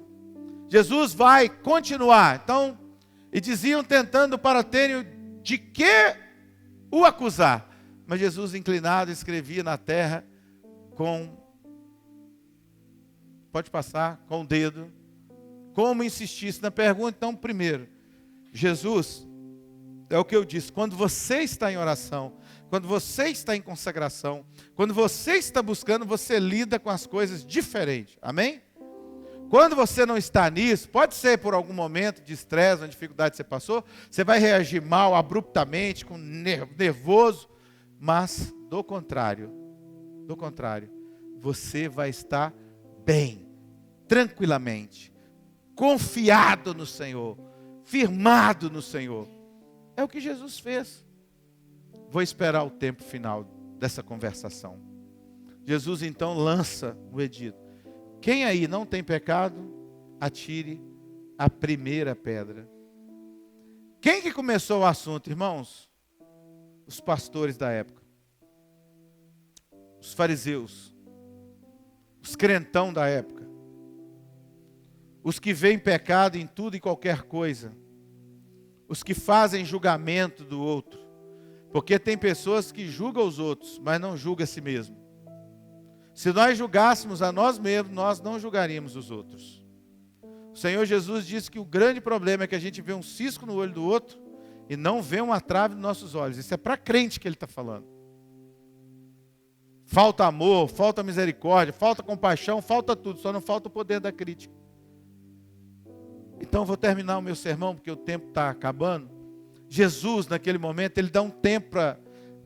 Jesus vai continuar. Então, e diziam tentando para terem de que o acusar. Mas Jesus, inclinado, escrevia na terra pode passar, com o dedo. Como insistisse na pergunta. Então, primeiro, Jesus, é o que eu disse, quando você está em oração, quando você está em consagração, quando você está buscando, você lida com as coisas diferente, amém? Quando você não está nisso, pode ser por algum momento de estresse, uma dificuldade que você passou, você vai reagir mal, abruptamente, com nervoso, mas do contrário, você vai estar bem, tranquilamente, confiado no Senhor, firmado no Senhor. É o que Jesus fez. Vou esperar o tempo final dessa conversação. Jesus então lança o edito. Quem aí não tem pecado, atire a primeira pedra. Quem que começou o assunto, irmãos? Os pastores da época. Os fariseus. Os crentão da época. Os que veem pecado em tudo e qualquer coisa. Os que fazem julgamento do outro. Porque tem pessoas que julgam os outros, mas não julgam a si mesmo. Se nós julgássemos a nós mesmos, nós não julgaríamos os outros. O Senhor Jesus disse que o grande problema é que a gente vê um cisco no olho do outro e não vê uma trave nos nossos olhos. Isso é para crente que ele está falando. Falta amor, falta misericórdia, falta compaixão, falta tudo, só não falta o poder da crítica. Então eu vou terminar o meu sermão, porque o tempo está acabando. Jesus, naquele momento, ele dá um tempo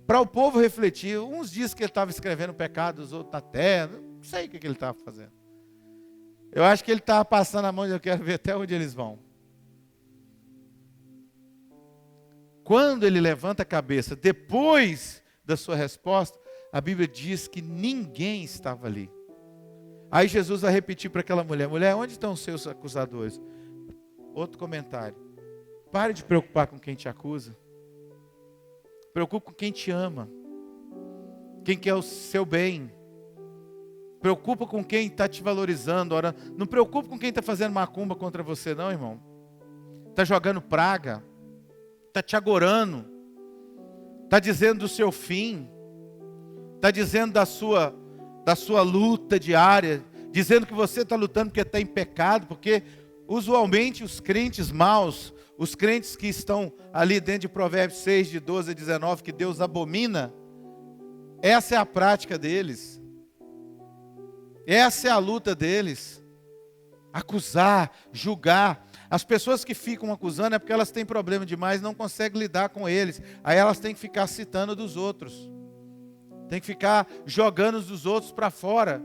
para o povo refletir. Uns dias que ele estava escrevendo pecados, outros na terra, não sei o que ele estava fazendo. Eu acho que ele estava passando a mão e eu quero ver até onde eles vão. Quando ele levanta a cabeça, depois da sua resposta, a Bíblia diz que ninguém estava ali. Aí Jesus vai repetir para aquela mulher, mulher, onde estão os seus acusadores? Outro comentário. Pare de preocupar com quem te acusa. Preocupe com quem te ama. Quem quer o seu bem. Preocupa com quem está te valorizando. Ora, não preocupe com quem está fazendo macumba contra você, não, irmão. Está jogando praga. Está te agorando. Está dizendo do seu fim. Está dizendo da sua luta diária. Dizendo que você está lutando porque está em pecado. Porque usualmente os crentes maus, os crentes que estão ali dentro de Provérbios 6, de 12 a 19, que Deus abomina, essa é a prática deles. Essa é a luta deles. Acusar, julgar. As pessoas que ficam acusando é porque elas têm problema demais, não conseguem lidar com eles. Aí elas têm que ficar citando dos outros. Tem que ficar jogando os dos outros para fora.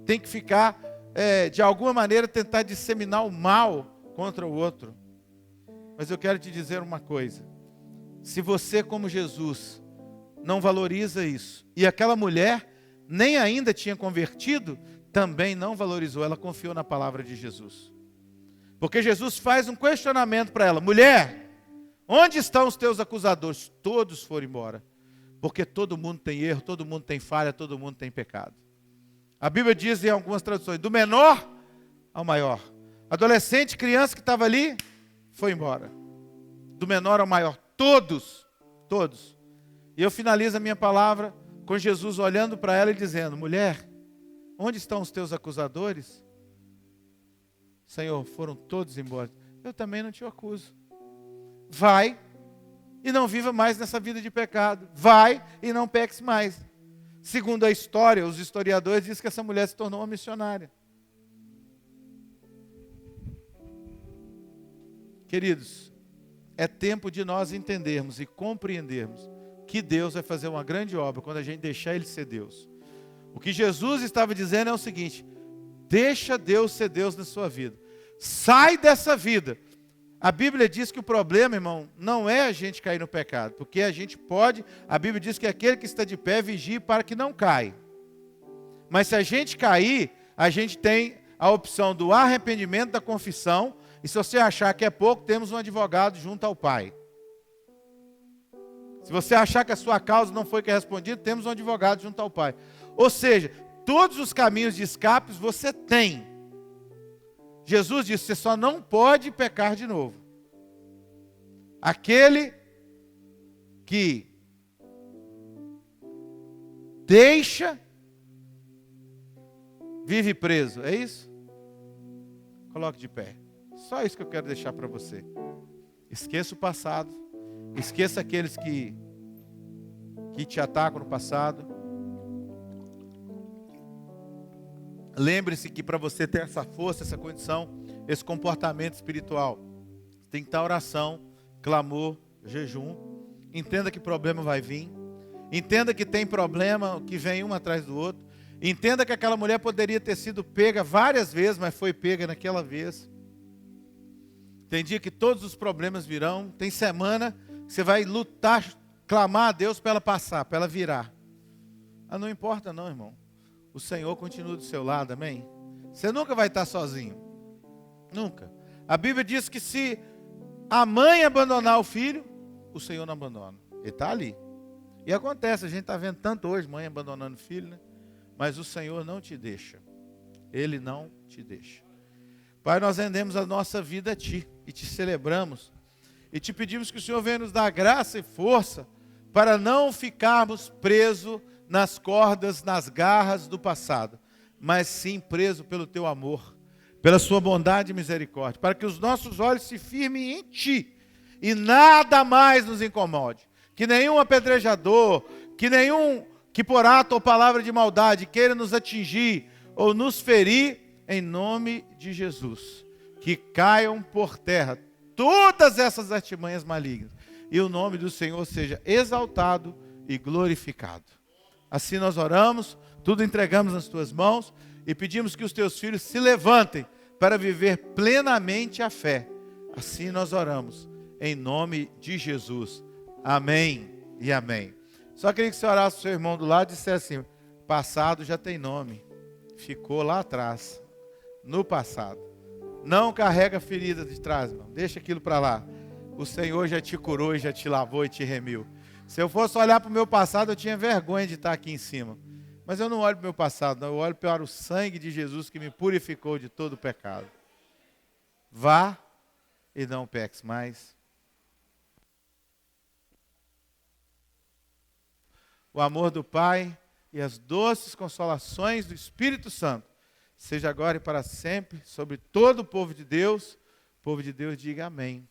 Tem que ficar de alguma maneira, tentar disseminar o mal contra o outro. Mas eu quero te dizer uma coisa. Se você, como Jesus, não valoriza isso, e aquela mulher nem ainda tinha convertido, também não valorizou, ela confiou na palavra de Jesus. Porque Jesus faz um questionamento para ela: mulher, onde estão os teus acusadores? Todos foram embora. Porque todo mundo tem erro, todo mundo tem falha, todo mundo tem pecado. A Bíblia diz em algumas traduções, do menor ao maior. Adolescente, criança que estava ali, foi embora. Do menor ao maior, todos. E eu finalizo a minha palavra com Jesus olhando para ela e dizendo: mulher, onde estão os teus acusadores? Senhor, foram todos embora. Eu também não te acuso. Vai e não viva mais nessa vida de pecado. Vai e não peques mais. Segundo a história, os historiadores dizem que essa mulher se tornou uma missionária. Queridos, é tempo de nós entendermos e compreendermos que Deus vai fazer uma grande obra quando a gente deixar Ele ser Deus. O que Jesus estava dizendo é o seguinte: deixa Deus ser Deus na sua vida. Sai dessa vida. A Bíblia diz que o problema, irmão, não é a gente cair no pecado, porque a gente pode, a Bíblia diz que aquele que está de pé vigie para que não caia. Mas se a gente cair, a gente tem a opção do arrependimento, da confissão, e se você achar que é pouco, temos um advogado junto ao Pai. Se você achar que a sua causa não foi respondida, temos um advogado junto ao Pai. Ou seja, todos os caminhos de escape você tem. Jesus disse: você só não pode pecar de novo. Aquele que deixa, vive preso. É isso? Coloque de pé. Só isso que eu quero deixar para você. Esqueça o passado. Esqueça aqueles que te atacam no passado. Lembre-se que para você ter essa força, essa condição, esse comportamento espiritual, tem que estar oração, clamor, jejum. Entenda que problema vai vir. Entenda que tem problema que vem um atrás do outro. Entenda que aquela mulher poderia ter sido pega várias vezes, mas foi pega naquela vez. Tem dia que todos os problemas virão. Tem semana que você vai lutar, clamar a Deus para ela passar, para ela virar. Não importa não, irmão. O Senhor continua do seu lado, amém? Você nunca vai estar sozinho. Nunca. A Bíblia diz que se a mãe abandonar o filho, o Senhor não abandona. Ele está ali. E acontece, a gente está vendo tanto hoje, mãe abandonando o filho, né? Mas o Senhor não te deixa. Ele não te deixa. Pai, nós rendemos a nossa vida a Ti e Te celebramos. E Te pedimos que o Senhor venha nos dar graça e força para não ficarmos presos nas cordas, nas garras do passado, mas sim preso pelo Teu amor, pela Sua bondade e misericórdia, para que os nossos olhos se firmem em Ti e nada mais nos incomode, que nenhum apedrejador, que nenhum que por ato ou palavra de maldade queira nos atingir ou nos ferir, em nome de Jesus, que caiam por terra todas essas artimanhas malignas e o nome do Senhor seja exaltado e glorificado. Assim nós oramos, tudo entregamos nas Tuas mãos e pedimos que os Teus filhos se levantem para viver plenamente a fé. Assim nós oramos, em nome de Jesus. Amém e amém. Só queria que você orasse para o seu irmão do lado e dissesse assim: passado já tem nome, ficou lá atrás, no passado. Não carrega ferida de trás, irmão. Deixa aquilo para lá. O Senhor já te curou, e já te lavou e te remiu. Se eu fosse olhar para o meu passado, eu tinha vergonha de estar aqui em cima. Mas eu não olho para o meu passado, não. Eu olho para o sangue de Jesus que me purificou de todo o pecado. Vá e não peques mais. O amor do Pai e as doces consolações do Espírito Santo seja agora e para sempre sobre todo o povo de Deus. O povo de Deus diga amém.